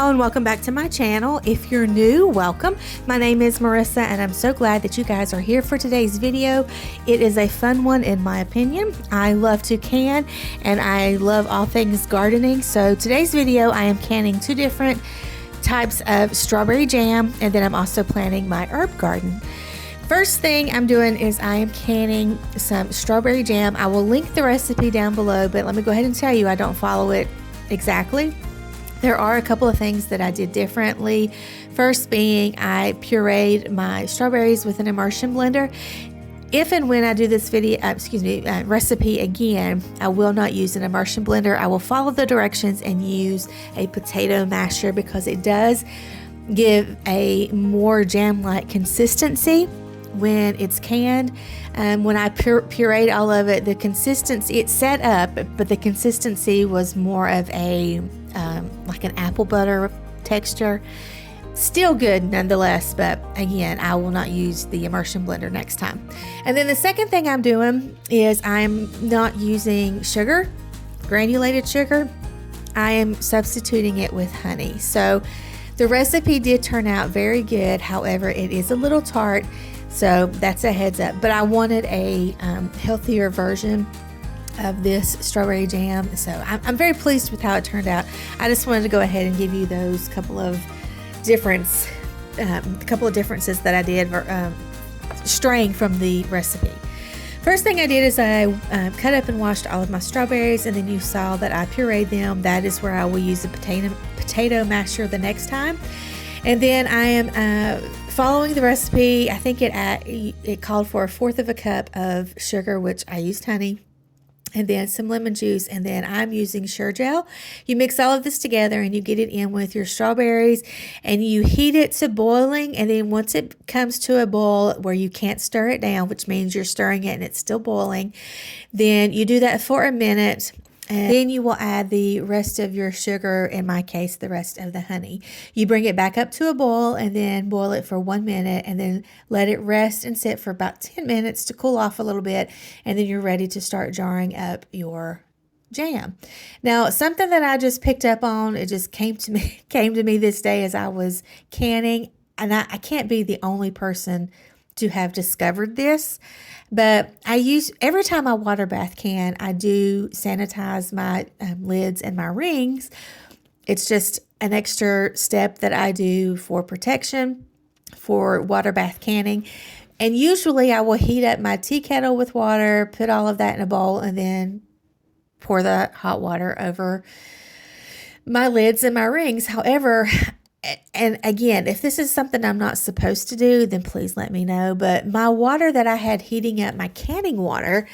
y'all, and welcome back to my channel. If you're new, welcome. My name is Marissa, and I'm so glad that you guys are here for today's video. It is a fun one in my opinion. I love to can, and I love all things gardening. So today's video, I am canning two different types of strawberry jam, and then I'm also planting my herb garden. First thing I'm doing is I am canning some strawberry jam. I will link the recipe down below, but let me go ahead and tell you I don't follow it exactly. There are a couple of things that I did differently. First being I pureed my strawberries with an immersion blender. If and when I do this recipe again, I will not use an immersion blender. I will follow the directions and use a potato masher because it does give a more jam-like consistency when it's canned. When I pureed all of it, the consistency, it set up, but the consistency was more of a like an apple butter texture. Still good nonetheless, but again, I will not use the immersion blender next time. And then the second thing I'm doing is I'm not using sugar, granulated sugar. I am substituting it with honey. So the recipe did turn out very good. However, it is a little tart. So that's a heads up, but I wanted a healthier version of this strawberry jam. So I'm very pleased with how it turned out. I just wanted to go ahead and give you those couple of differences that I did straying from the recipe. First thing I did is I cut up and washed all of my strawberries, and then you saw that I pureed them. That is where I will use the potato masher the next time. And then I am following the recipe. I think it called for 1/4 of a cup of sugar, which I used honey, and then some lemon juice, and then I'm using Sure Gel. You mix all of this together and you get it in with your strawberries and you heat it to boiling, and then once it comes to a boil where you can't stir it down, which means you're stirring it and it's still boiling, then you do that for a minute. And then you will add the rest of your sugar, in my case, the rest of the honey. You bring it back up to a boil and then boil it for 1 minute and then let it rest and sit for about 10 minutes to cool off a little bit. And then you're ready to start jarring up your jam. Now, something that I just picked up on, it just came to me this day as I was canning, and I can't be the only person to have discovered this, but every time I water bath can, I do sanitize my lids and my rings. It's just an extra step that I do for protection for water bath canning. And usually I will heat up my tea kettle with water, put all of that in a bowl, and then pour the hot water over my lids and my rings. However, and again, if this is something I'm not supposed to do, then please let me know. But my water that I had heating up, my canning water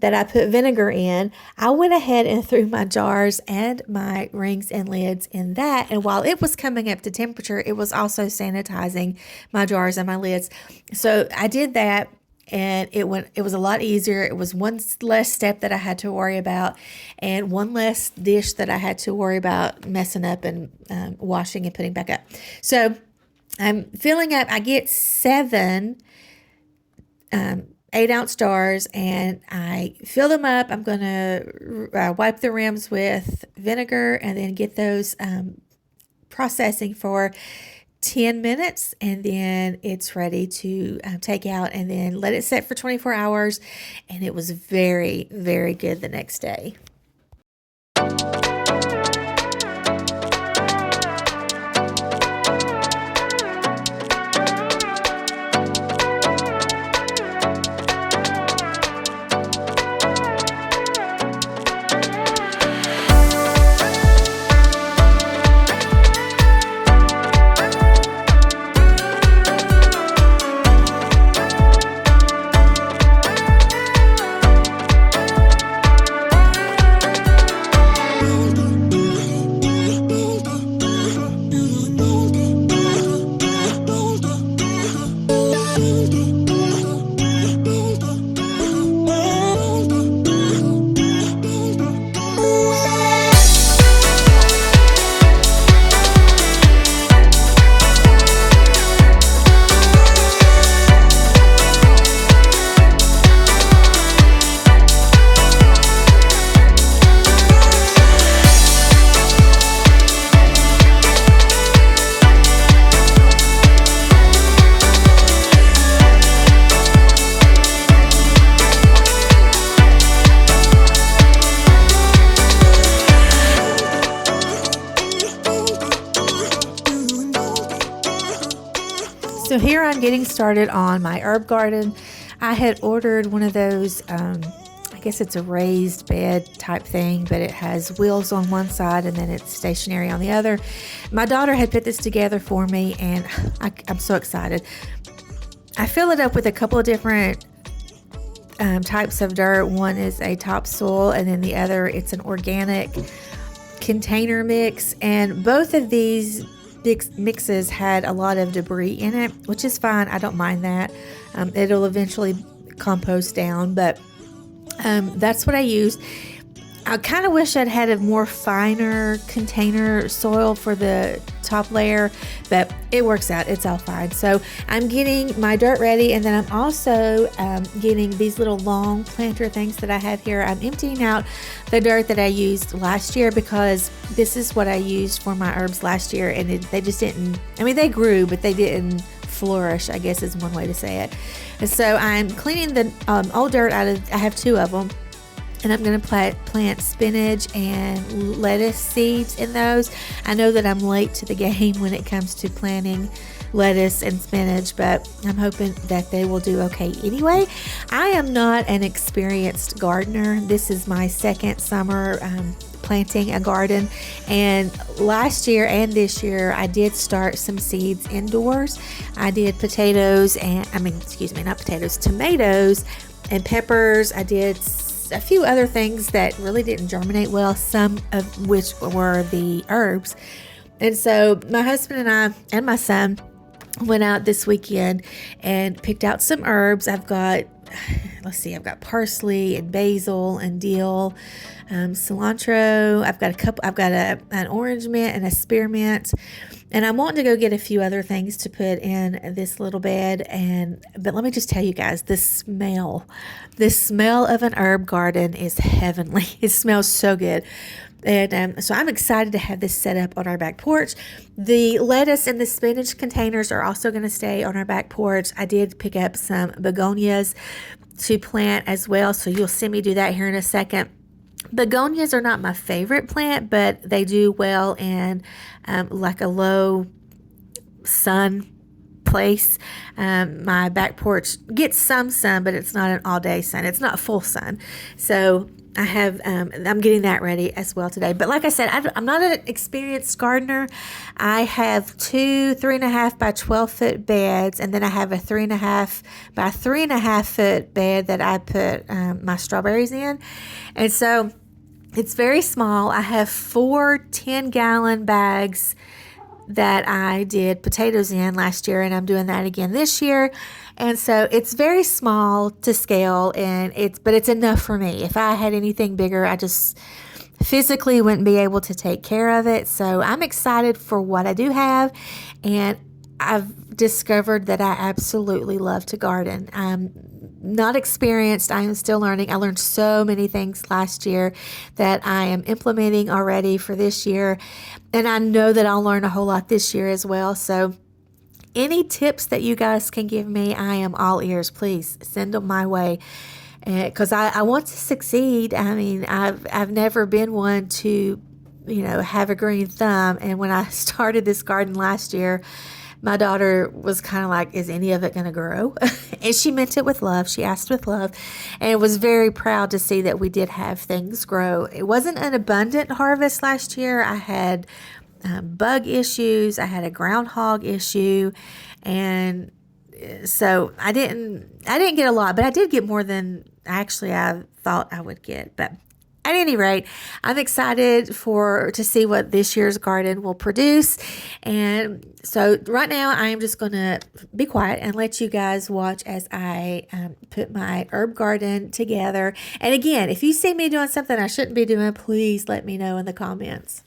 that I put vinegar in, I went ahead and threw my jars and my rings and lids in that. And while it was coming up to temperature, it was also sanitizing my jars and my lids. So I did that, and it was a lot easier. It was one less step that I had to worry about, and one less dish that I had to worry about messing up and washing and putting back up. So I'm filling up. I get 7 8-ounce jars, and I fill them up. I'm going to wipe the rims with vinegar and then get those processing for 10 minutes, and then it's ready to take out and then let it set for 24 hours. And it was very, very good the next day. So here I'm getting started on my herb garden. I had ordered one of those, I guess it's a raised bed type thing, but it has wheels on one side and then it's stationary on the other. My daughter had put this together for me, and I'm so excited. I fill it up with a couple of different types of dirt. One is a topsoil, and then the other, it's an organic container mix. And both of these mixes had a lot of debris in it, which is fine. I don't mind that. It'll eventually compost down, but that's what I used. I kind of wish I'd had a more finer container soil for the top layer, but it works out. It's all fine. So I'm getting my dirt ready, and then I'm also getting these little long planter things that I have here. I'm emptying out the dirt that I used last year, because this is what I used for my herbs last year, and they just didn't, I mean, they grew, but they didn't flourish, I guess is one way to say it. And so I'm cleaning the old dirt out of, I have 2 of them. And I'm going to plant spinach and lettuce seeds in those. I know that I'm late to the game when it comes to planting lettuce and spinach, but I'm hoping that they will do okay anyway. I am not an experienced gardener. This is my second summer planting a garden, and last year and this year I did start some seeds indoors. I did tomatoes and peppers. I did a few other things that really didn't germinate well, some of which were the herbs. And so my husband and I and my son went out this weekend and picked out some herbs. I've got parsley and basil and dill, cilantro. I've got an orange mint and a spearmint. And I'm wanting to go get a few other things to put in this little bed. But let me just tell you guys, the smell of an herb garden is heavenly. It smells so good. And so I'm excited to have this set up on our back porch. The lettuce and the spinach containers are also going to stay on our back porch. I did pick up some begonias to plant as well, so you'll see me do that here in a second. Begonias are not my favorite plant, but they do well in like a low sun place. My back porch gets some sun, but it's not an all-day sun. It's not full sun. So I have, I'm getting that ready as well today. But like I said, I'm not an experienced gardener. I have 2 3.5 by 12 foot beds, and then I have a 3.5 by 3.5 foot bed that I put my strawberries in. And so it's very small. I have 4 10-gallon bags that I did potatoes in last year, and I'm doing that again this year. And so it's very small to scale, but it's enough for me. If I had anything bigger, I just physically wouldn't be able to take care of it. So I'm excited for what I do have, and I've discovered that I absolutely love to garden. I'm not experienced. I am still learning. I learned so many things last year that I am implementing already for this year, and I know that I'll learn a whole lot this year as well. So any tips that you guys can give me, I am all ears. Please send them my way, because I want to succeed. I mean, I've never been one to, have a green thumb. And when I started this garden last year, my daughter was kind of like, is any of it going to grow? And she meant it with love. She asked with love, and was very proud to see that we did have things grow. It wasn't an abundant harvest last year. I had bug issues. I had a groundhog issue. And so I didn't get a lot, but I did get more than actually I thought I would get. But at any rate, I'm excited to see what this year's garden will produce. And so right now I am just going to be quiet and let you guys watch as I put my herb garden together. And again, if you see me doing something I shouldn't be doing, please let me know in the comments.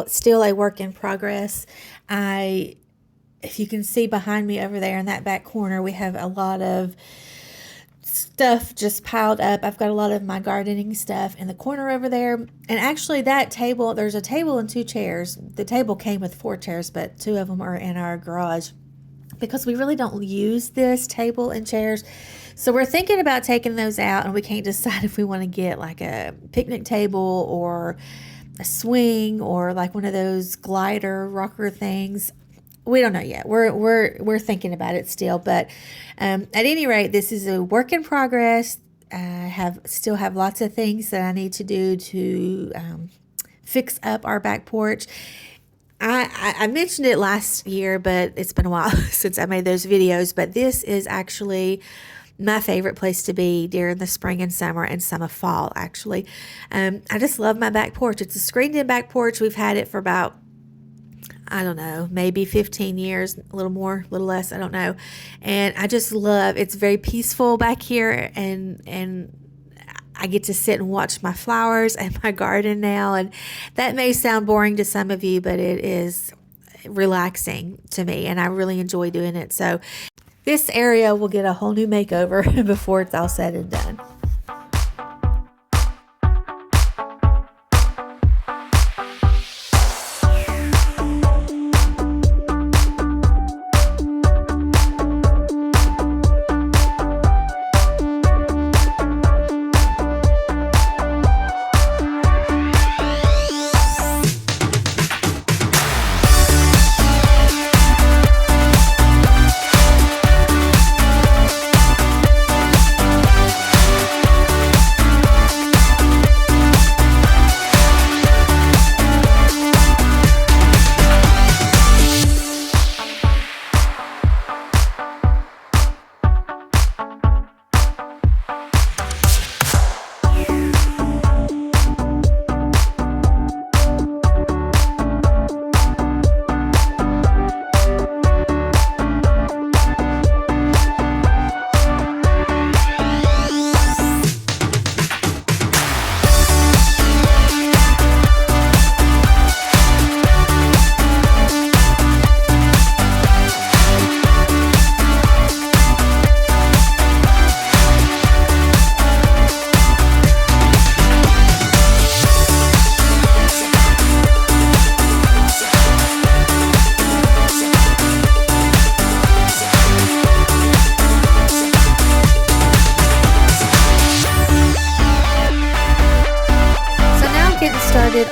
still a work in progress. If you can see behind me over there in that back corner, we have a lot of stuff just piled up. I've got a lot of my gardening stuff in the corner over there. And actually that table, there's a table and 2 chairs. The table came with 4 chairs, but 2 of them are in our garage because we really don't use this table and chairs. So we're thinking about taking those out, and we can't decide if we want to get like a picnic table or a swing or like one of those glider rocker things. We don't know yet. We're thinking about it still, but at any rate, this is a work in progress. I still have lots of things that I need to do to fix up our back porch. I mentioned it last year, but it's been a while since I made those videos. But this is actually my favorite place to be during the spring and summer and some of fall, actually. I just love my back porch. It's a screened-in back porch. We've had it for about, I don't know, maybe 15 years, a little more, a little less, I don't know. And I just love, it's very peaceful back here, and I get to sit and watch my flowers and my garden now. And that may sound boring to some of you, but it is relaxing to me, and I really enjoy doing it. So this area will get a whole new makeover before it's all said and done.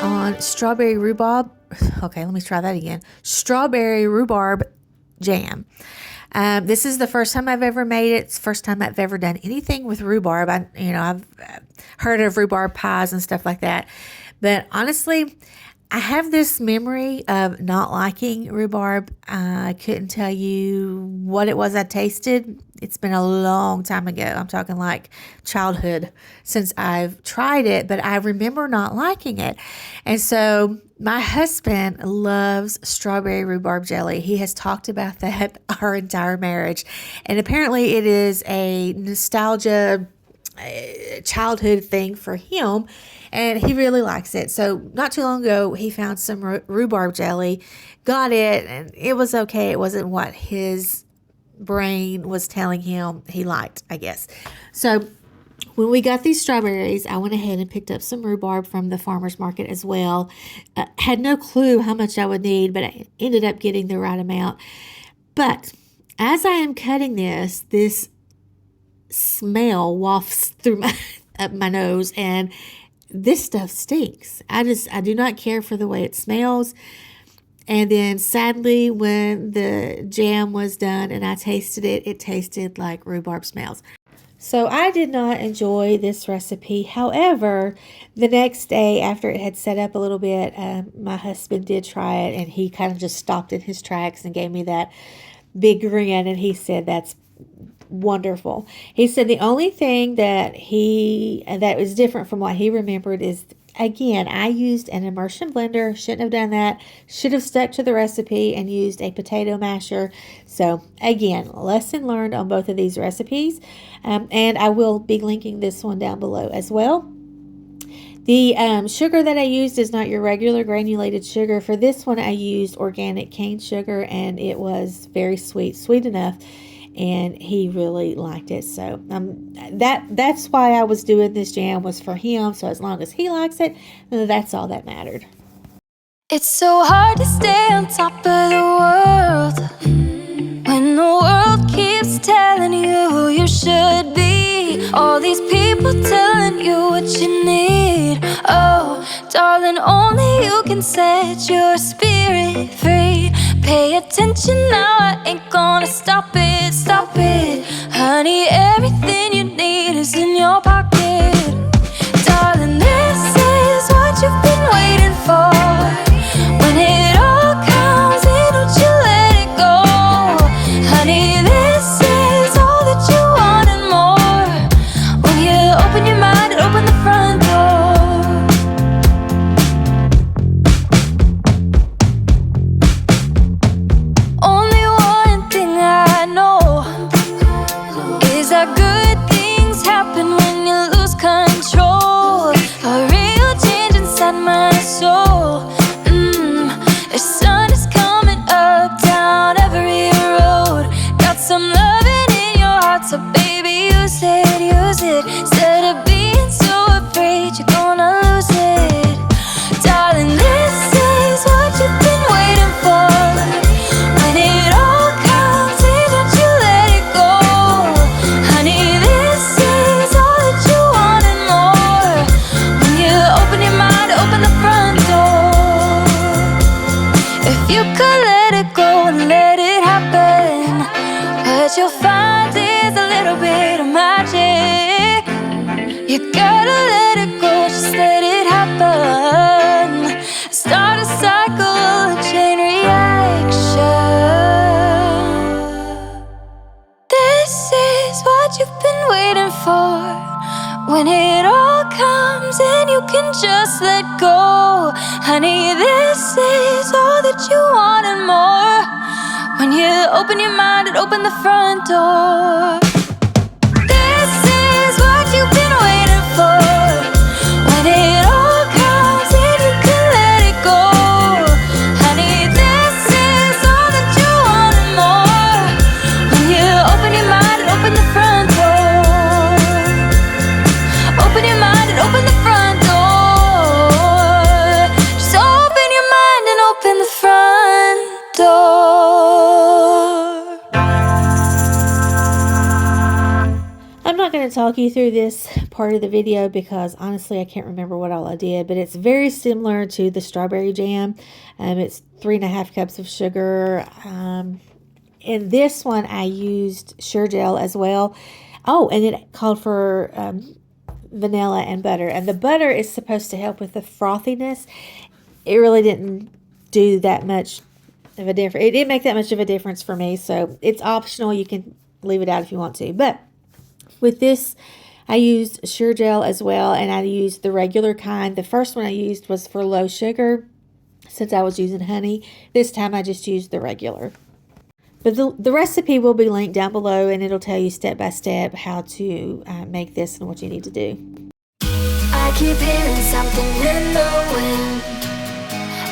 On strawberry rhubarb. Okay, let me try that again. Strawberry rhubarb jam. This is the first time I've ever made it. It's the first time I've ever done anything with rhubarb. I've heard of rhubarb pies and stuff like that, but honestly, I have this memory of not liking rhubarb. I couldn't tell you what it was I tasted. It's been a long time ago. I'm talking like childhood since I've tried it, but I remember not liking it. And so my husband loves strawberry rhubarb jelly. He has talked about that our entire marriage. And apparently it is a nostalgia childhood thing for him, and he really likes it. So not too long ago, he found some rhubarb jelly, got it, and it was okay. It wasn't what his brain was telling him he liked, I guess. So when we got these strawberries, I went ahead and picked up some rhubarb from the farmer's market as well. Had no clue how much I would need, but I ended up getting the right amount. But as I am cutting this smell wafts through up my nose, and this stuff stinks. I do not care for the way it smells. And then sadly, when the jam was done and I tasted it, it tasted like rhubarb smells. So I did not enjoy this recipe. However, the next day after it had set up a little bit, my husband did try it, and he kind of just stopped in his tracks and gave me that big grin, and he said, "That's wonderful." He said the only thing that was different from what he remembered is, again, I used an immersion blender. Shouldn't have done that. Should have stuck to the recipe and used a potato masher. So again, lesson learned on both of these recipes. And I will be linking this one down below as well. The sugar that I used is not your regular granulated sugar. For this one, I used organic cane sugar, and it was very sweet, sweet enough, and he really liked it. So that's why I was doing this jam, was for him. So as long as he likes it, that's all that mattered. It's so hard to stay on top of the world when the world keeps telling you who you should be. All these people telling you what you need. Oh, darling, only you can set your spirit free. Pay attention now, I ain't gonna stop it, stop it. Honey, everything you need is in your pocket. Darling, this is what you've been waiting for. When it all comes in, don't you let it go. Honey, this is all that you want and more. When you open your mind and open the front door. Only one thing I know is that good things happen when you lose control. A real change inside my soul. The sun is coming up, down every road. Got some loving in your heart, so baby, use it, use it. Instead of being so afraid you're gonna lose it. Darling, this is what you've been waiting for. When it all comes in, don't you let it go. Honey, this is all that you want and more. When you open your mind, open the front door. If you could let it go and let it happen, what you'll find is a little bit of magic. You gotta let it go, just let it happen. Start a cycle, a chain reaction. This is what you've been waiting for. When it all comes in, you can just let go. Honey, this is all that you want and more. When you open your mind and open the front door. This is what you've been waiting for. When it all comes in, you can let it go. Honey, this is all that you want and more. When you open your mind and open the front door. Open your mind and open the front door. Just open your mind and open the front door. I'm not going to talk you through this part of the video because honestly I can't remember what all I did, but it's very similar to the strawberry jam. It's 3.5 cups of sugar. In this one I used Sure Gel as well. Oh, and it called for vanilla and butter, and the butter is supposed to help with the frothiness. It really didn't do that much of a difference. It didn't make that much of a difference for me, so it's optional. You can leave it out if you want to. But with this, I used Sure Gel as well, and I used the regular kind. The first one I used was for low sugar, since I was using honey. This time I just used the regular. But the recipe will be linked down below, and it'll tell you step by step how to make this and what you need to do. I keep hearing something in the wind.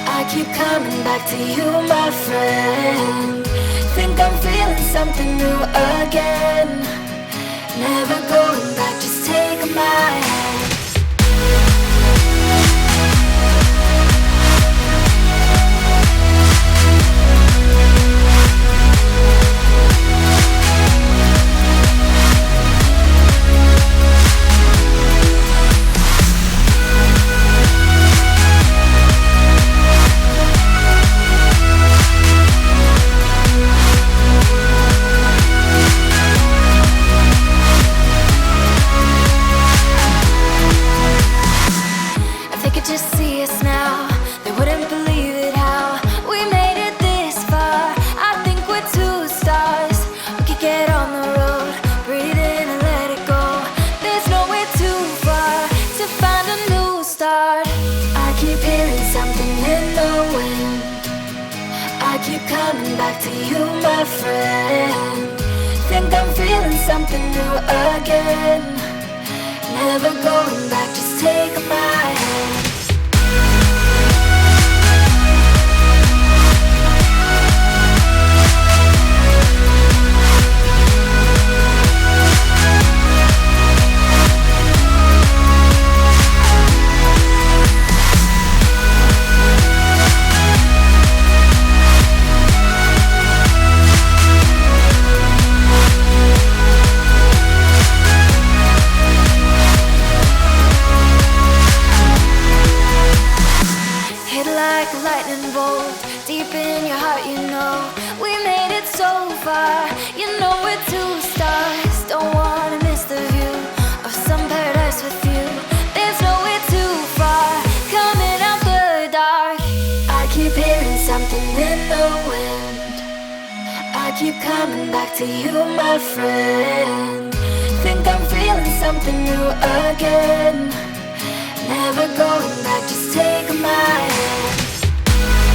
I keep coming back to you, my friend. Think I'm feeling something new again. Never going back, just take my hand. Coming back to you, my friend. Think I'm feeling something new again. Never going back, just take my hand. coming back to you, my friend. Think I'm feeling something new again. Never going back, just take my hand.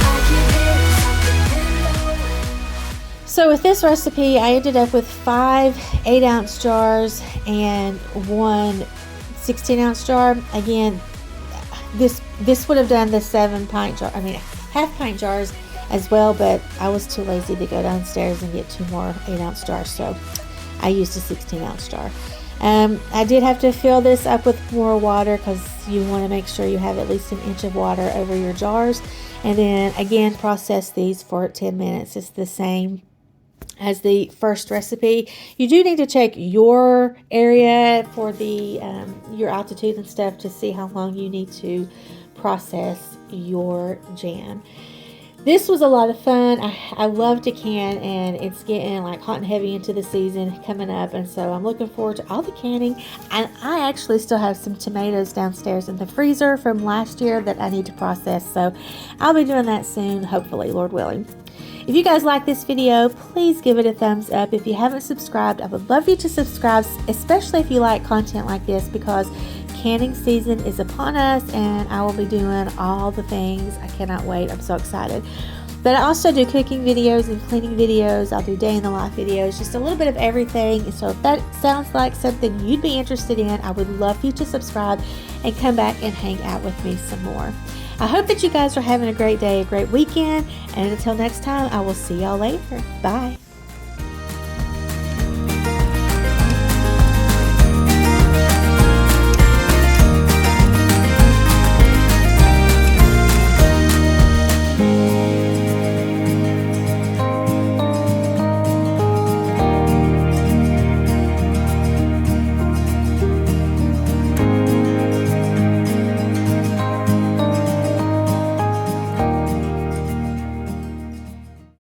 I keep hearing something in the wind. So with this recipe, I ended up with 5 8-ounce jars and 1 16-ounce jar. Again, this would have done the half-pint jars as well, but I was too lazy to go downstairs and get 2 more 8-ounce jars, so I used a 16-ounce jar. I did have to fill this up with more water because you want to make sure you have at least an inch of water over your jars, and then again process these for 10 minutes. It's the same as the first recipe. You do need to check your area for the your altitude and stuff to see how long you need to process your jam. This was a lot of fun. I love to can, and it's getting like hot and heavy into the season coming up, and so I'm looking forward to all the canning. And I actually still have some tomatoes downstairs in the freezer from last year that I need to process, so I'll be doing that soon, hopefully, Lord willing. If you guys like this video, please give it a thumbs up. If you haven't subscribed, I would love you to subscribe, especially if you like content like this, because canning season is upon us and I will be doing all the things. I cannot wait. I'm so excited. But I also do cooking videos and cleaning videos. I'll do day in the life videos, just a little bit of everything. So if that sounds like something you'd be interested in, I would love you to subscribe and come back and hang out with me some more. I hope that you guys are having a great day, a great weekend, and until next time, I will see y'all later. Bye.